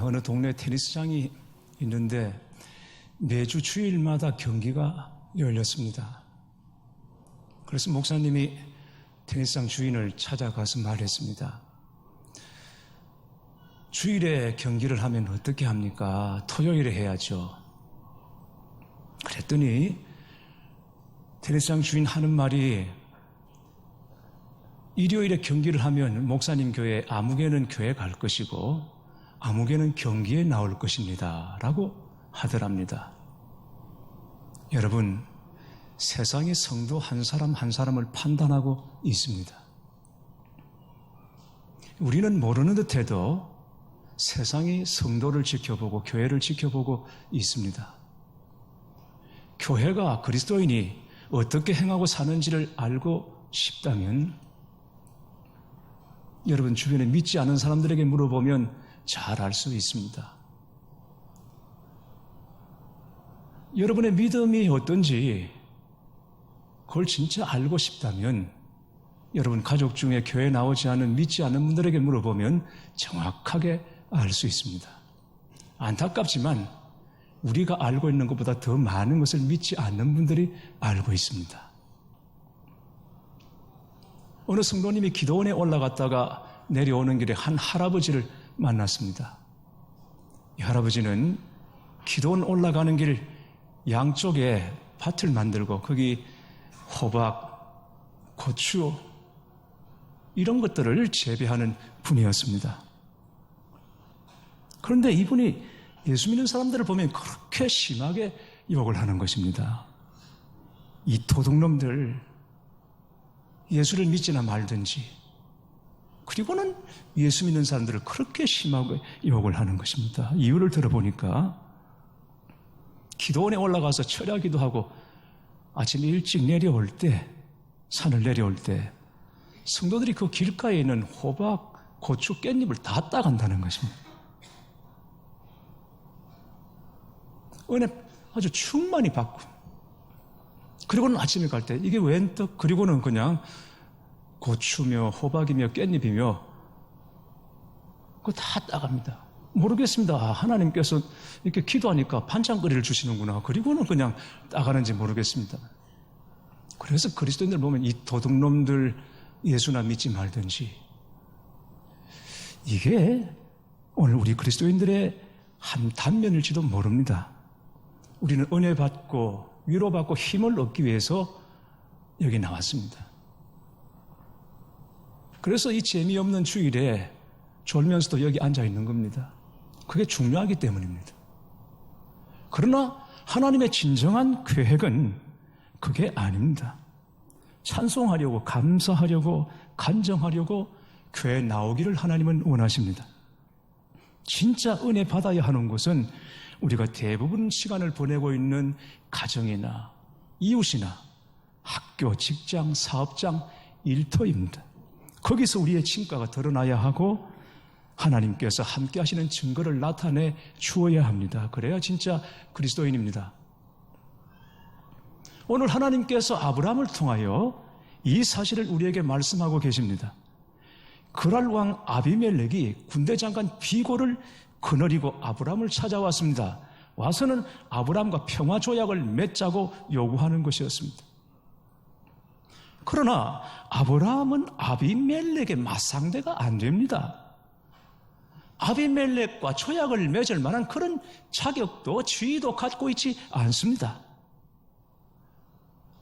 어느 동네 테니스장이 있는데 매주 주일마다 경기가 열렸습니다. 그래서 목사님이 테니스장 주인을 찾아가서 말했습니다. 주일에 경기를 하면 어떻게 합니까? 토요일에 해야죠. 그랬더니 테니스장 주인 하는 말이 일요일에 경기를 하면 목사님 교회 아무개는 교회 갈 것이고 아무개는 경기에 나올 것입니다 라고 하더랍니다. 여러분, 세상의 성도 한 사람 한 사람을 판단하고 있습니다. 우리는 모르는 듯해도 세상이 성도를 지켜보고 교회를 지켜보고 있습니다. 교회가 그리스도인이 어떻게 행하고 사는지를 알고 싶다면 여러분 주변에 믿지 않은 사람들에게 물어보면 잘 알 수 있습니다. 여러분의 믿음이 어떤지 그걸 진짜 알고 싶다면 여러분 가족 중에 교회에 나오지 않은 믿지 않는 분들에게 물어보면 정확하게 알 수 있습니다. 안타깝지만 우리가 알고 있는 것보다 더 많은 것을 믿지 않는 분들이 알고 있습니다. 어느 성도님이 기도원에 올라갔다가 내려오는 길에 한 할아버지를 만났습니다. 이 할아버지는 기도원 올라가는 길 양쪽에 밭을 만들고 거기 호박, 고추 이런 것들을 재배하는 분이었습니다. 그런데 이분이 예수 믿는 사람들을 보면 그렇게 심하게 욕을 하는 것입니다. 이 도둑놈들, 예수를 믿지나 말든지, 그리고는 예수 믿는 사람들을 그렇게 심하게 욕을 하는 것입니다. 이유를 들어보니까 기도원에 올라가서 철야기도 하고 아침 일찍 내려올 때, 산을 내려올 때 성도들이 그 길가에 있는 호박, 고추, 깻잎을 다 따간다는 것입니다. 은혜 아주 충만히 받고, 그리고는 아침에 갈 때 이게 웬 떡, 그리고는 그냥 고추며 호박이며 깻잎이며 그거 다 따갑니다. 모르겠습니다. 하나님께서 이렇게 기도하니까 반찬거리를 주시는구나. 그리고는 그냥 따가는지 모르겠습니다. 그래서 그리스도인들 보면 이 도둑놈들 예수나 믿지 말든지, 이게 오늘 우리 그리스도인들의 한 단면일지도 모릅니다. 우리는 은혜 받고 위로받고 힘을 얻기 위해서 여기 나왔습니다. 그래서 이 재미없는 주일에 졸면서도 여기 앉아 있는 겁니다. 그게 중요하기 때문입니다. 그러나 하나님의 진정한 계획은 그게 아닙니다. 찬송하려고, 감사하려고, 간정하려고 교회에 나오기를 하나님은 원하십니다. 진짜 은혜 받아야 하는 곳은 우리가 대부분 시간을 보내고 있는 가정이나 이웃이나 학교, 직장, 사업장, 일터입니다. 거기서 우리의 진가가 드러나야 하고 하나님께서 함께 하시는 증거를 나타내 주어야 합니다. 그래야 진짜 그리스도인입니다. 오늘 하나님께서 아브라함을 통하여 이 사실을 우리에게 말씀하고 계십니다. 그랄 왕 아비멜렉이 군대 장관 비고를 거느리고 아브라함을 찾아왔습니다. 와서는 아브라함과 평화 조약을 맺자고 요구하는 것이었습니다. 그러나 아브라함은 아비멜렉의 맞상대가 안 됩니다. 아비멜렉과 조약을 맺을 만한 그런 자격도 지위도 갖고 있지 않습니다.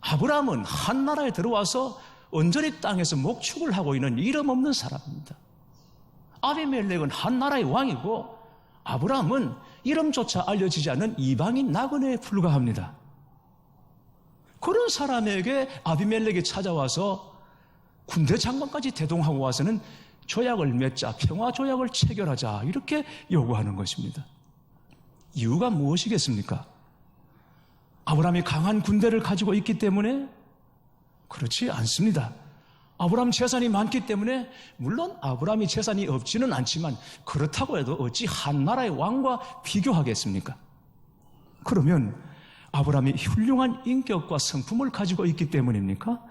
아브라함은 한 나라에 들어와서 언저리 땅에서 목축을 하고 있는 이름 없는 사람입니다. 아비멜렉은 한 나라의 왕이고 아브라함은 이름조차 알려지지 않는 이방인 나그네에 불과합니다. 그런 사람에게 아비멜렉이 찾아와서 군대 장관까지 대동하고 와서는 조약을 맺자, 평화 조약을 체결하자 이렇게 요구하는 것입니다. 이유가 무엇이겠습니까? 아브라함이 강한 군대를 가지고 있기 때문에? 그렇지 않습니다. 아브라함 재산이 많기 때문에, 물론 아브라함이 재산이 없지는 않지만 그렇다고 해도 어찌 한 나라의 왕과 비교하겠습니까? 그러면 아브라함이 훌륭한 인격과 성품을 가지고 있기 때문입니까?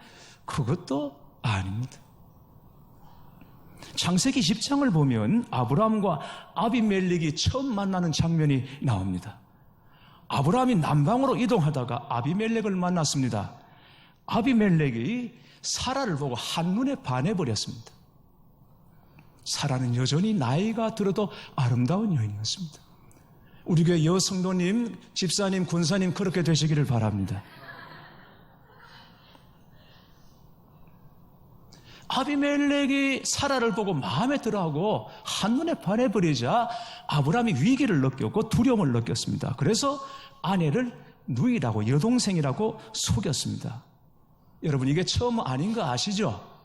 그것도 아닙니다. 창세기 10장을 보면 아브라함과 아비멜렉이 처음 만나는 장면이 나옵니다. 아브라함이 남방으로 이동하다가 아비멜렉을 만났습니다. 아비멜렉이 사라를 보고 한눈에 반해버렸습니다. 사라는 여전히 나이가 들어도 아름다운 여인이었습니다. 우리 교회 여성도님, 집사님, 군사님 그렇게 되시기를 바랍니다. 아비멜렉이 사라를 보고 마음에 들어하고 한눈에 반해버리자 아브라함이 위기를 느꼈고 두려움을 느꼈습니다. 그래서 아내를 누이라고, 여동생이라고 속였습니다. 여러분, 이게 처음 아닌 거 아시죠?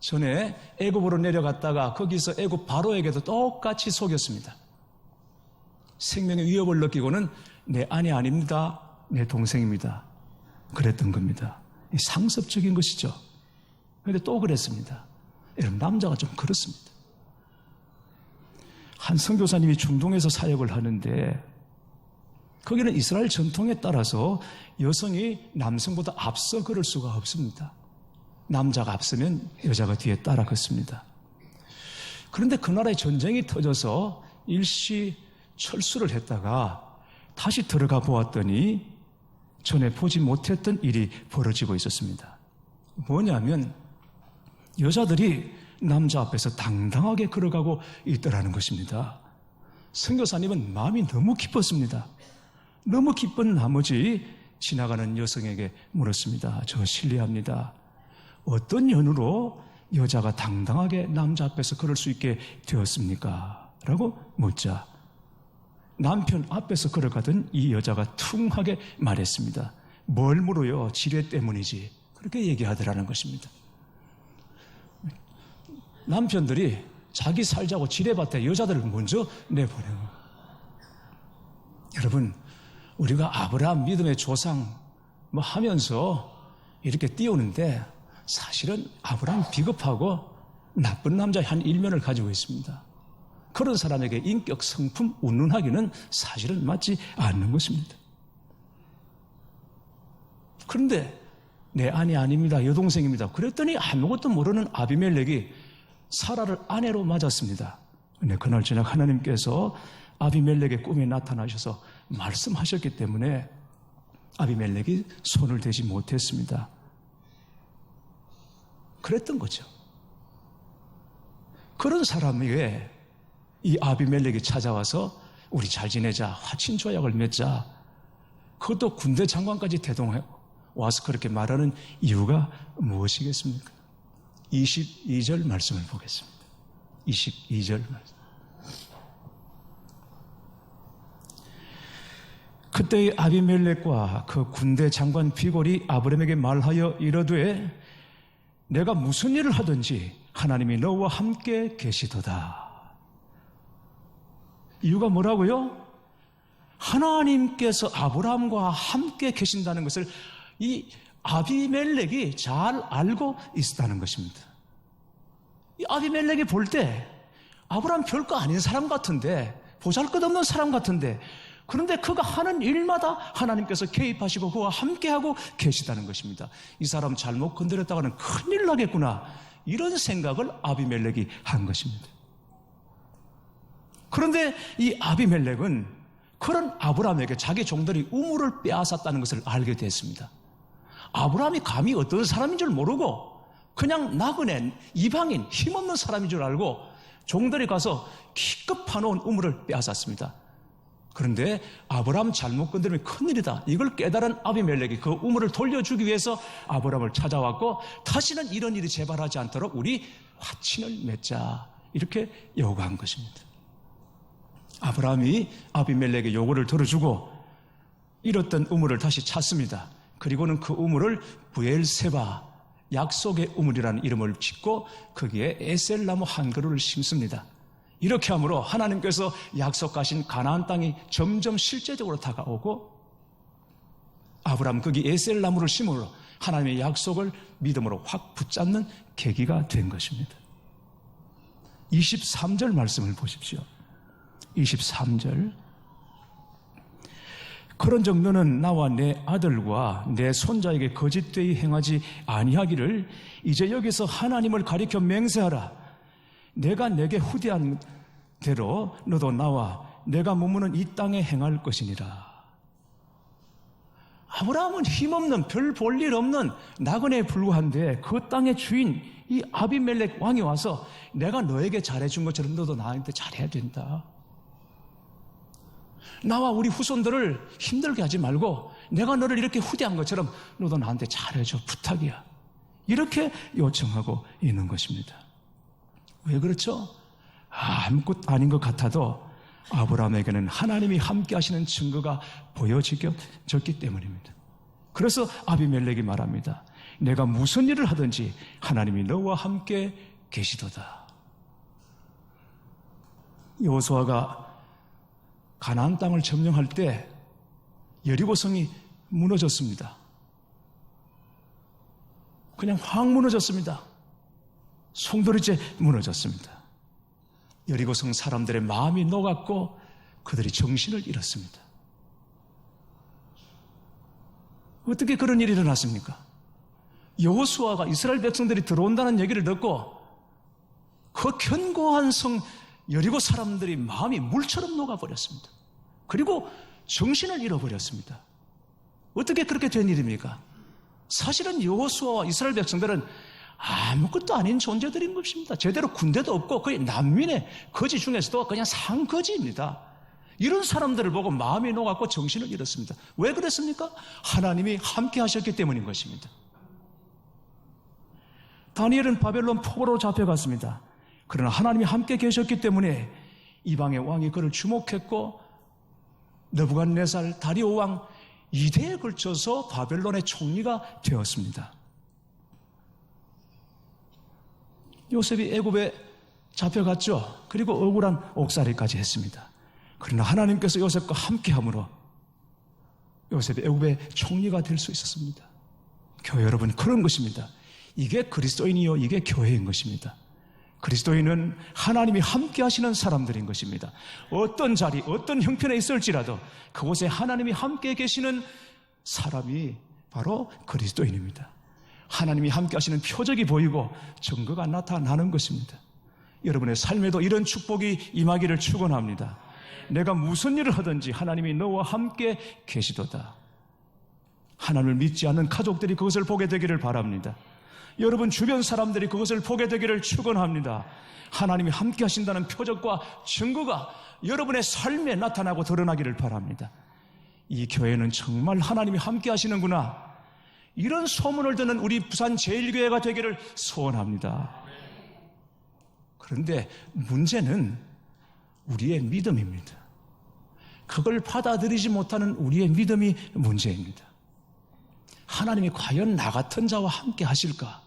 전에 애굽으로 내려갔다가 거기서 애굽 바로에게도 똑같이 속였습니다. 생명의 위협을 느끼고는 내 아내 아닙니다, 내 동생입니다, 그랬던 겁니다. 상습적인 것이죠. 그런데 또 그랬습니다. 여러분, 남자가 좀 그렇습니다. 한 선교사님이 중동에서 사역을 하는데 거기는 이스라엘 전통에 따라서 여성이 남성보다 앞서 걸을 수가 없습니다. 남자가 앞서면 여자가 뒤에 따라 걷습니다. 그런데 그 나라에 전쟁이 터져서 일시 철수를 했다가 다시 들어가 보았더니 전에 보지 못했던 일이 벌어지고 있었습니다. 뭐냐면 여자들이 남자 앞에서 당당하게 걸어가고 있더라는 것입니다. 선교사님은 마음이 너무 기뻤습니다. 너무 기쁜 나머지 지나가는 여성에게 물었습니다. 저 실례합니다. 어떤 연유로 여자가 당당하게 남자 앞에서 걸을 수 있게 되었습니까? 라고 묻자 남편 앞에서 걸어가던 이 여자가 퉁하게 말했습니다. 뭘 물어요? 지뢰 때문이지. 그렇게 얘기하더라는 것입니다. 남편들이 자기 살자고 지뢰밭에 여자들을 먼저 내보내요. 여러분, 우리가 아브라함 믿음의 조상 하면서 이렇게 띄우는데 사실은 아브라함 비겁하고 나쁜 남자의 한 일면을 가지고 있습니다. 그런 사람에게 인격 성품 운운하기는 사실은 맞지 않는 것입니다. 그런데 내 아내 아닙니다, 여동생입니다. 그랬더니 아무것도 모르는 아비멜렉이 사라를 아내로 맞았습니다. 근데 그날 저녁 하나님께서 아비멜렉의 꿈에 나타나셔서 말씀하셨기 때문에 아비멜렉이 손을 대지 못했습니다. 그랬던 거죠. 그런 사람에게 이 아비멜렉이 찾아와서 우리 잘 지내자, 화친 조약을 맺자, 그것도 군대 장관까지 대동해 와서 그렇게 말하는 이유가 무엇이겠습니까? 22절 말씀을 보겠습니다. 22절 말씀. 그때의 아비멜렉과 그 군대 장관 비골이 아브람에게 말하여 이르되 내가 무슨 일을 하든지 하나님이 너와 함께 계시도다. 이유가 뭐라고요? 하나님께서 아브라함과 함께 계신다는 것을 이 아비멜렉이 잘 알고 있었다는 것입니다. 이 아비멜렉이 볼 때 아브라함 별거 아닌 사람 같은데, 보잘것없는 사람 같은데, 그런데 그가 하는 일마다 하나님께서 개입하시고 그와 함께하고 계시다는 것입니다. 이 사람 잘못 건드렸다가는 큰일 나겠구나, 이런 생각을 아비멜렉이 한 것입니다. 그런데 이 아비멜렉은 그런 아브라함에게 자기 종들이 우물을 빼앗았다는 것을 알게 됐습니다. 아브라함이 감히 어떤 사람인 줄 모르고 그냥 나그네, 이방인, 힘없는 사람인 줄 알고 종들이 가서 기껏 파놓은 우물을 빼앗았습니다. 그런데 아브라함 잘못 건드리면 큰일이다, 이걸 깨달은 아비멜렉이 그 우물을 돌려주기 위해서 아브라함을 찾아왔고, 다시는 이런 일이 재발하지 않도록 우리 화친을 맺자, 이렇게 요구한 것입니다. 아브라함이 아비멜렉의 요구를 들어주고 잃었던 우물을 다시 찾습니다. 그리고는 그 우물을 브엘세바, 약속의 우물이라는 이름을 짓고 거기에 에셀나무 한 그루를 심습니다. 이렇게 함으로 하나님께서 약속하신 가나안 땅이 점점 실제적으로 다가오고, 아브라함 거기 에셀나무를 심으므로 하나님의 약속을 믿음으로 확 붙잡는 계기가 된 것입니다. 23절 말씀을 보십시오. 23절. 그런즉 너는 나와 내 아들과 내 손자에게 거짓되이 행하지 아니하기를 이제 여기서 하나님을 가리켜 맹세하라. 내가 내게 후대한 대로 너도 나와 내가 머무는 이 땅에 행할 것이니라. 아브라함은 힘없는 별 볼 일 없는 나그네에 불과한데 그 땅의 주인 이 아비멜렉 왕이 와서 내가 너에게 잘해준 것처럼 너도 나한테 잘해야 된다. 나와 우리 후손들을 힘들게 하지 말고 내가 너를 이렇게 후대한 것처럼 너도 나한테 잘해줘. 부탁이야. 이렇게 요청하고 있는 것입니다. 왜 그렇죠? 아무것도 아닌 것 같아도 아브라함에게는 하나님이 함께 하시는 증거가 보여졌기 때문입니다. 그래서 아비멜렉이 말합니다. 내가 무슨 일을 하든지 하나님이 너와 함께 계시도다. 여호수아가 가나안 땅을 점령할 때 여리고성이 무너졌습니다. 그냥 확 무너졌습니다. 송두리째 무너졌습니다. 여리고성 사람들의 마음이 녹았고 그들이 정신을 잃었습니다. 어떻게 그런 일이 일어났습니까? 여호수아가 이스라엘 백성들이 들어온다는 얘기를 듣고 그 견고한 성 여리고 사람들이 마음이 물처럼 녹아버렸습니다. 그리고 정신을 잃어버렸습니다. 어떻게 그렇게 된 일입니까? 사실은 여호수아와 이스라엘 백성들은 아무것도 아닌 존재들인 것입니다. 제대로 군대도 없고 거의 난민의 거지 중에서도 그냥 상거지입니다. 이런 사람들을 보고 마음이 녹았고 정신을 잃었습니다. 왜 그랬습니까? 하나님이 함께 하셨기 때문인 것입니다. 다니엘은 바벨론 포로로 잡혀갔습니다. 그러나 하나님이 함께 계셨기 때문에 이방의 왕이 그를 주목했고 느부갓네살, 다리오 왕 2대에 걸쳐서 바벨론의 총리가 되었습니다. 요셉이 애굽에 잡혀갔죠. 그리고 억울한 옥살이까지 했습니다. 그러나 하나님께서 요셉과 함께함으로 요셉이 애굽의 총리가 될 수 있었습니다. 교회 여러분, 그런 것입니다. 이게 그리스도인이요, 이게 교회인 것입니다. 그리스도인은 하나님이 함께 하시는 사람들인 것입니다. 어떤 자리, 어떤 형편에 있을지라도 그곳에 하나님이 함께 계시는 사람이 바로 그리스도인입니다. 하나님이 함께 하시는 표적이 보이고 증거가 나타나는 것입니다. 여러분의 삶에도 이런 축복이 임하기를 축원합니다. 내가 무슨 일을 하든지 하나님이 너와 함께 계시도다. 하나님을 믿지 않는 가족들이 그것을 보게 되기를 바랍니다. 여러분 주변 사람들이 그것을 보게 되기를 축원합니다. 하나님이 함께 하신다는 표적과 증거가 여러분의 삶에 나타나고 드러나기를 바랍니다. 이 교회는 정말 하나님이 함께 하시는구나, 이런 소문을 듣는 우리 부산 제1교회가 되기를 소원합니다. 그런데 문제는 우리의 믿음입니다. 그걸 받아들이지 못하는 우리의 믿음이 문제입니다. 하나님이 과연 나 같은 자와 함께 하실까?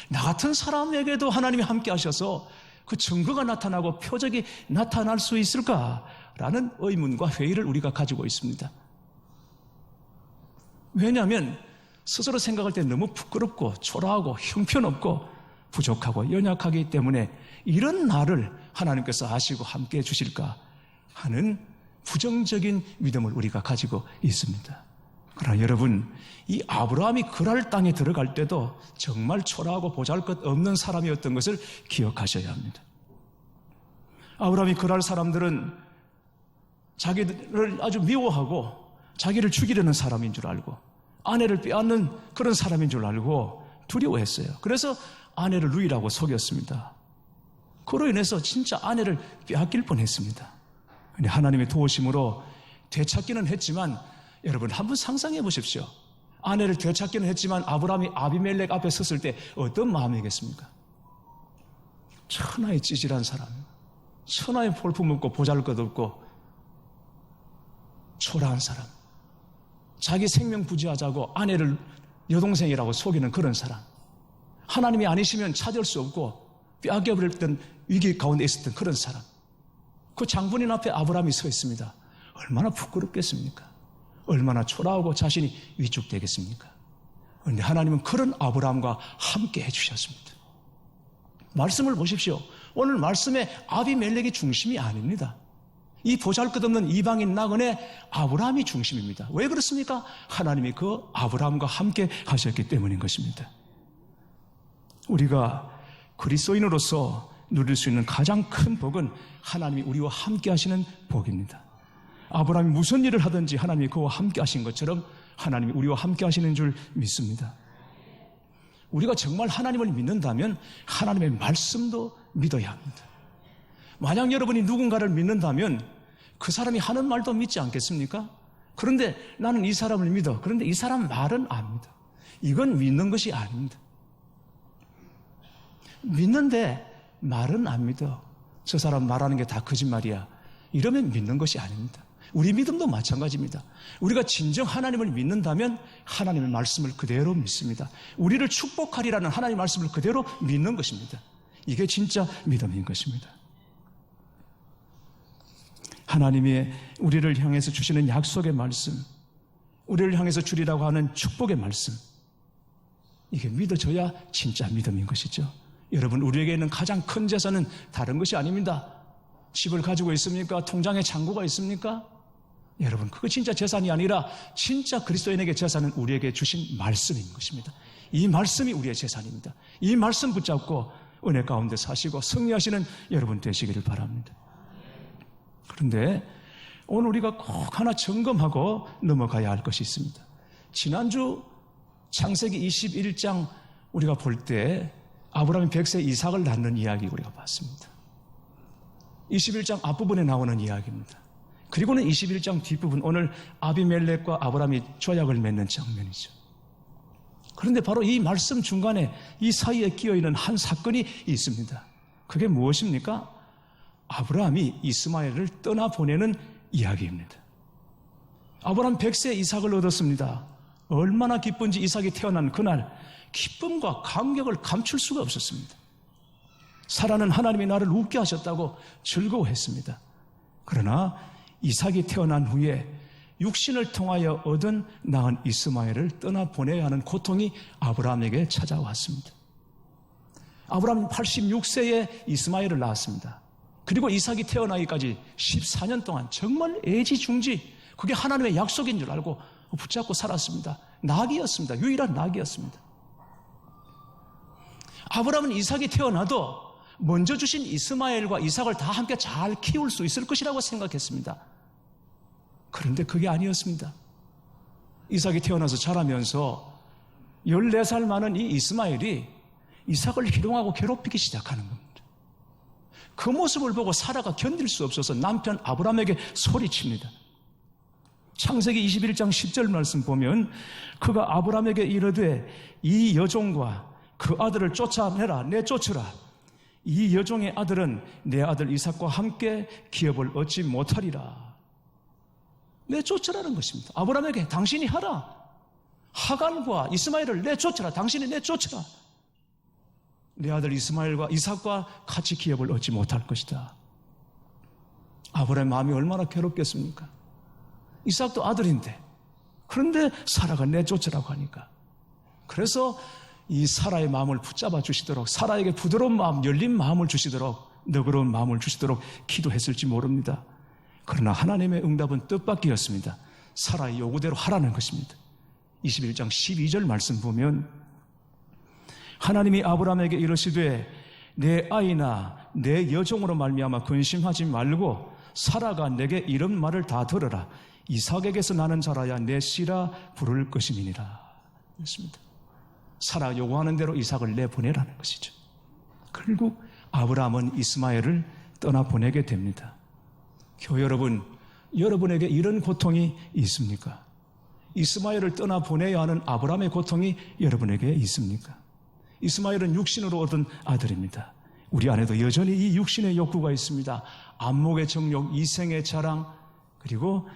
나 같은 사람에게도 하나님이 함께 하셔서 그 증거가 나타나고 표적이 나타날 수 있을까라는 의문과 회의를 우리가 가지고 있습니다. 왜냐하면 스스로 생각할 때 너무 부끄럽고 초라하고 형편없고 부족하고 연약하기 때문에 이런 나를 하나님께서 아시고 함께 해주실까 하는 부정적인 믿음을 우리가 가지고 있습니다. 그러나 여러분, 이 아브라함이 그랄 땅에 들어갈 때도 정말 초라하고 보잘것없는 사람이었던 것을 기억하셔야 합니다. 아브라함이 그랄 사람들은 자기를 아주 미워하고 자기를 죽이려는 사람인 줄 알고 아내를 빼앗는 그런 사람인 줄 알고 두려워했어요. 그래서 아내를 루이라고 속였습니다. 그로 인해서 진짜 아내를 빼앗길 뻔했습니다. 근데 하나님의 도우심으로 되찾기는 했지만 여러분 한번 상상해 보십시오. 아내를 되찾기는 했지만 아브라함이 아비멜렉 앞에 섰을 때 어떤 마음이겠습니까? 천하의 찌질한 사람, 천하의 볼품없고 보잘것없고 초라한 사람, 자기 생명 부지하자고 아내를 여동생이라고 속이는 그런 사람, 하나님이 아니시면 찾을 수 없고 빼앗겨버렸던 위기 가운데 있었던 그런 사람, 그 장본인 앞에 아브라함이 서 있습니다. 얼마나 부끄럽겠습니까? 얼마나 초라하고 자신이 위축되겠습니까? 그런데 하나님은 그런 아브라함과 함께 해주셨습니다. 말씀을 보십시오. 오늘 말씀에 아비멜렉이 중심이 아닙니다. 이 보잘것없는 이방인 나그네 아브라함이 중심입니다. 왜 그렇습니까? 하나님이 그 아브라함과 함께 하셨기 때문인 것입니다. 우리가 그리스도인으로서 누릴 수 있는 가장 큰 복은 하나님이 우리와 함께 하시는 복입니다. 아브라함이 무슨 일을 하든지 하나님이 그와 함께 하신 것처럼 하나님이 우리와 함께 하시는 줄 믿습니다. 우리가 정말 하나님을 믿는다면 하나님의 말씀도 믿어야 합니다. 만약 여러분이 누군가를 믿는다면 그 사람이 하는 말도 믿지 않겠습니까? 그런데 나는 이 사람을 믿어. 그런데 이 사람 말은 안 믿어. 이건 믿는 것이 아닙니다. 믿는데 말은 안 믿어. 저 사람 말하는 게 다 거짓말이야. 이러면 믿는 것이 아닙니다. 우리 믿음도 마찬가지입니다. 우리가 진정 하나님을 믿는다면 하나님의 말씀을 그대로 믿습니다. 우리를 축복하리라는 하나님의 말씀을 그대로 믿는 것입니다. 이게 진짜 믿음인 것입니다. 하나님이 우리를 향해서 주시는 약속의 말씀, 우리를 향해서 주리라고 하는 축복의 말씀, 이게 믿어져야 진짜 믿음인 것이죠. 여러분, 우리에게 있는 가장 큰 재산은 다른 것이 아닙니다. 집을 가지고 있습니까? 통장에 잔고가 있습니까? 여러분, 그거 진짜 재산이 아니라 진짜 그리스도인에게 재산은 우리에게 주신 말씀인 것입니다. 이 말씀이 우리의 재산입니다. 이 말씀 붙잡고 은혜 가운데 사시고 승리하시는 여러분 되시기를 바랍니다. 그런데 오늘 우리가 꼭 하나 점검하고 넘어가야 할 것이 있습니다. 지난주 창세기 21장 우리가 볼 때 아브라함이 100세 이삭을 낳는 이야기 우리가 봤습니다. 21장 앞부분에 나오는 이야기입니다. 그리고는 21장 뒷부분, 오늘 아비멜렉과 아브라함이 조약을 맺는 장면이죠. 그런데 바로 이 말씀 중간에 이 사이에 끼어있는 한 사건이 있습니다. 그게 무엇입니까? 아브라함이 이스마엘을 떠나보내는 이야기입니다. 아브라함 100세 이삭을 얻었습니다. 얼마나 기쁜지 이삭이 태어난 그날 기쁨과 감격을 감출 수가 없었습니다. 사라는 하나님이 나를 웃게 하셨다고 즐거워했습니다. 그러나 이삭이 태어난 후에 육신을 통하여 얻은 낳은 이스마엘을 떠나보내야 하는 고통이 아브라함에게 찾아왔습니다. 아브라함은 86세에 이스마엘을 낳았습니다. 그리고 이삭이 태어나기까지 14년 동안 정말 애지중지, 그게 하나님의 약속인 줄 알고 붙잡고 살았습니다. 낙이었습니다. 유일한 낙이었습니다. 아브라함은 이삭이 태어나도 먼저 주신 이스마엘과 이삭을 다 함께 잘 키울 수 있을 것이라고 생각했습니다. 그런데 그게 아니었습니다. 이삭이 태어나서 자라면서 14살 많은 이 이스마엘이 이삭을 희롱하고 괴롭히기 시작하는 겁니다. 그 모습을 보고 사라가 견딜 수 없어서 남편 아브라함에게 소리칩니다. 창세기 21장 10절 말씀 보면 그가 아브라함에게 이르되 이 여종과 그 아들을 쫓아내라, 내쫓으라. 이 여종의 아들은 내 아들 이삭과 함께 기업을 얻지 못하리라. 내쫓으라는 것입니다. 아브라함에게 당신이 하라. 하간과 이스마엘을 내쫓으라. 당신이 내쫓으라. 내 아들 이스마엘과 이삭과 같이 기업을 얻지 못할 것이다. 아브라함의 마음이 얼마나 괴롭겠습니까? 이삭도 아들인데, 그런데 사라가 내쫓으라고 하니까. 그래서 이 사라의 마음을 붙잡아 주시도록, 사라에게 부드러운 마음, 열린 마음을 주시도록, 너그러운 마음을 주시도록 기도했을지 모릅니다. 그러나 하나님의 응답은 뜻밖이었습니다. 사라의 요구대로 하라는 것입니다. 21장 12절 말씀 보면 하나님이 아브라함에게 이르시되 내 아이나 내 여종으로 말미암아 근심하지 말고 사라가 내게 이런 말을 다 들으라. 이삭에게서 나는 자라야 내 씨라 부를 것임이니라. 그렇습니다. 사라가 요구하는 대로 이삭을 내보내라는 것이죠. 결국 아브라함은 이스마엘을 떠나보내게 됩니다. 교회 여러분, 여러분에게 이런 고통이 있습니까? 이스마엘을 떠나보내야 하는 아브라함의 고통이 여러분에게 있습니까? 이스마엘은 육신으로 얻은 아들입니다. 우리 안에도 여전히 이 육신의 욕구가 있습니다. 안목의 정욕, 이생의 자랑, 그리고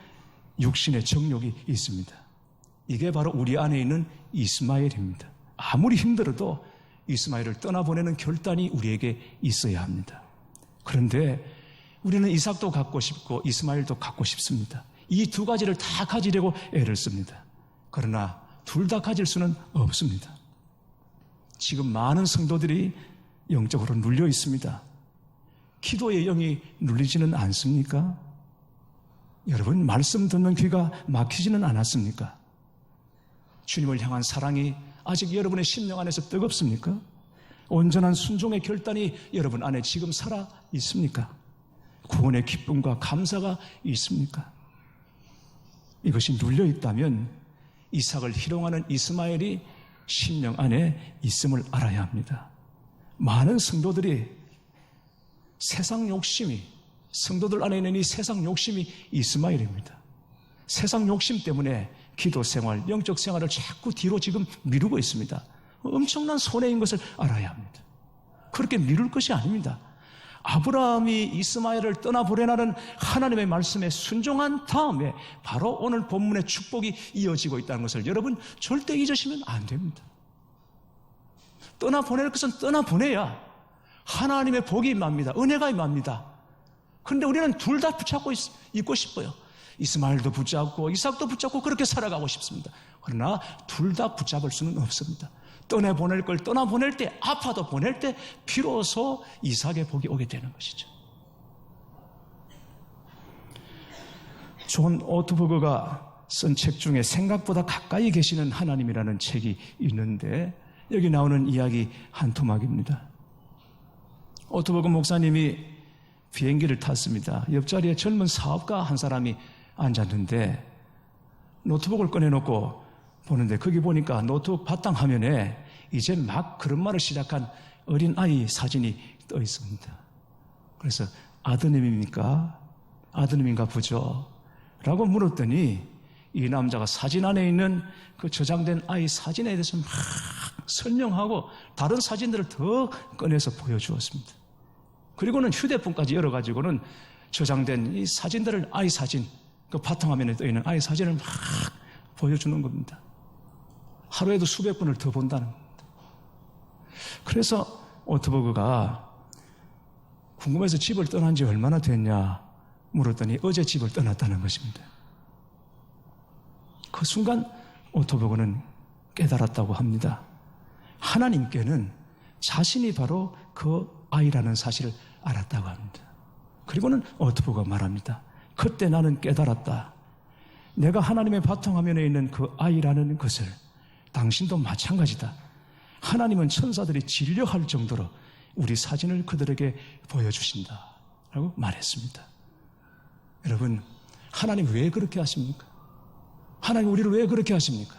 육신의 정욕이 있습니다. 이게 바로 우리 안에 있는 이스마엘입니다. 아무리 힘들어도 이스마엘을 떠나보내는 결단이 우리에게 있어야 합니다. 그런데 우리는 이삭도 갖고 싶고 이스마엘도 갖고 싶습니다. 이 두 가지를 다 가지려고 애를 씁니다. 그러나 둘 다 가질 수는 없습니다. 지금 많은 성도들이 영적으로 눌려 있습니다. 기도의 영이 눌리지는 않습니까? 여러분, 말씀 듣는 귀가 막히지는 않았습니까? 주님을 향한 사랑이 아직 여러분의 심령 안에서 뜨겁습니까? 온전한 순종의 결단이 여러분 안에 지금 살아 있습니까? 구원의 기쁨과 감사가 있습니까? 이것이 눌려 있다면 이삭을 희롱하는 이스마엘이 심령 안에 있음을 알아야 합니다. 많은 성도들이 세상 욕심이, 성도들 안에 있는 이 세상 욕심이 이스마엘입니다. 세상 욕심 때문에 기도 생활, 영적 생활을 자꾸 뒤로 지금 미루고 있습니다. 엄청난 손해인 것을 알아야 합니다. 그렇게 미룰 것이 아닙니다. 아브라함이 이스마엘을 떠나보내라는 하나님의 말씀에 순종한 다음에 바로 오늘 본문의 축복이 이어지고 있다는 것을 여러분 절대 잊으시면 안 됩니다. 떠나보낼 것은 떠나보내야 하나님의 복이 임합니다. 은혜가 임합니다. 그런데 우리는 둘 다 붙잡고 있고 싶어요. 이스마엘도 붙잡고 이삭도 붙잡고 그렇게 살아가고 싶습니다. 그러나 둘 다 붙잡을 수는 없습니다. 떠나보낼 걸 떠나보낼 때, 아파도 보낼 때 비로소 이삭의 복이 오게 되는 것이죠. 존 오트버그가 쓴 책 중에 생각보다 가까이 계시는 하나님이라는 책이 있는데 여기 나오는 이야기 한 토막입니다. 오트버그 목사님이 비행기를 탔습니다. 옆자리에 젊은 사업가 한 사람이 앉았는데 노트북을 꺼내놓고 보는데 거기 보니까 노트북 바탕화면에 이제 막 걸음마를 시작한 어린아이 사진이 떠 있습니다. 그래서 아드님입니까? 아드님인가 보죠? 라고 물었더니 이 남자가 사진 안에 있는 그 저장된 아이 사진에 대해서 막 설명하고 다른 사진들을 더 꺼내서 보여주었습니다. 그리고는 휴대폰까지 열어가지고는 저장된 이 사진들을, 아이 사진, 그 바탕화면에 떠 있는 아이 사진을 막 보여주는 겁니다. 하루에도 수백 번을 더 본다는 겁니다. 그래서 오트버그가 궁금해서 집을 떠난 지 얼마나 됐냐 물었더니 어제 집을 떠났다는 것입니다. 그 순간 오트버그는 깨달았다고 합니다. 하나님께는 자신이 바로 그 아이라는 사실을 알았다고 합니다. 그리고는 오트버그가 말합니다. 그때 나는 깨달았다. 내가 하나님의 바탕화면에 있는 그 아이라는 것을 당신도 마찬가지다. 하나님은 천사들이 진려할 정도로 우리 사진을 그들에게 보여주신다 라고 말했습니다. 여러분, 하나님 왜 그렇게 하십니까? 하나님 우리를 왜 그렇게 하십니까?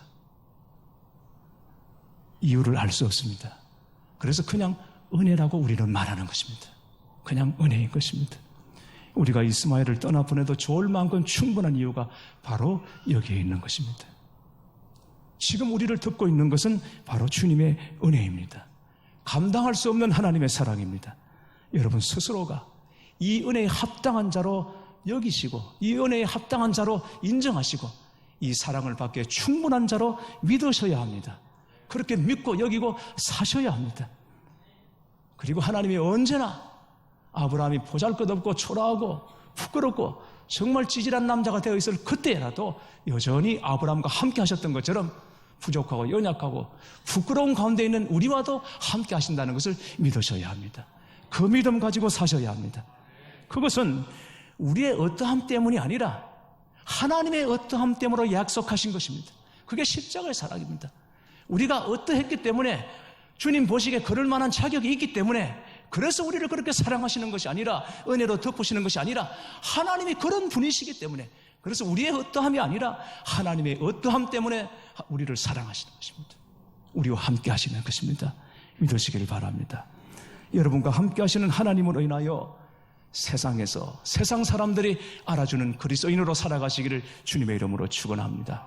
이유를 알 수 없습니다. 그래서 그냥 은혜라고 우리는 말하는 것입니다. 그냥 은혜인 것입니다. 우리가 이스마엘을 떠나보내도 좋을 만큼 충분한 이유가 바로 여기에 있는 것입니다. 지금 우리를 듣고 있는 것은 바로 주님의 은혜입니다. 감당할 수 없는 하나님의 사랑입니다. 여러분 스스로가 이 은혜에 합당한 자로 여기시고 이 은혜에 합당한 자로 인정하시고 이 사랑을 받기에 충분한 자로 믿으셔야 합니다. 그렇게 믿고 여기고 사셔야 합니다. 그리고 하나님이 언제나 아브라함이 보잘것없고 초라하고 부끄럽고 정말 찌질한 남자가 되어 있을 그때라도 여전히 아브라함과 함께 하셨던 것처럼 부족하고 연약하고 부끄러운 가운데 있는 우리와도 함께 하신다는 것을 믿으셔야 합니다. 그 믿음 가지고 사셔야 합니다. 그것은 우리의 어떠함 때문이 아니라 하나님의 어떠함 때문으로 약속하신 것입니다. 그게 십자가의 사랑입니다. 우리가 어떠했기 때문에 주님 보시기에 그럴 만한 자격이 있기 때문에 그래서 우리를 그렇게 사랑하시는 것이 아니라 은혜로 덮으시는 것이 아니라 하나님이 그런 분이시기 때문에 그래서 우리의 어떠함이 아니라 하나님의 어떠함 때문에 우리를 사랑하시는 것입니다. 우리와 함께 하시는 것입니다. 믿으시길 바랍니다. 여러분과 함께 하시는 하나님으로 인하여 세상에서 세상 사람들이 알아주는 그리스도인으로 살아가시기를 주님의 이름으로 축원합니다.